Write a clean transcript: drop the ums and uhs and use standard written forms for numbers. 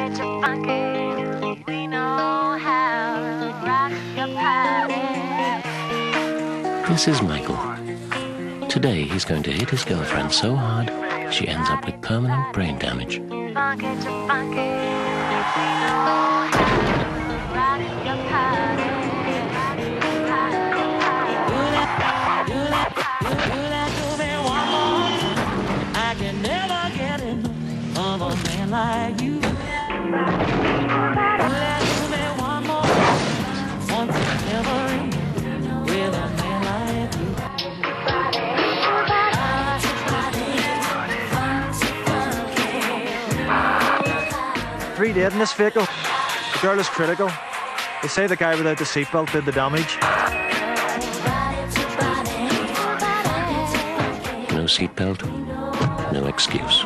get you funky. We know how to rock your party. This is Michael. Today he's going to hit his girlfriend so hard she ends up with permanent brain damage. Funky to funky. We know how to rock your party. Do that to me one more. I can never get enough of a man like you. Do that to me one more. Once and never again with a man like you. 3 dead in this vehicle. The girl is critical. They say the guy without the seatbelt did the damage. No seatbelt, no excuse.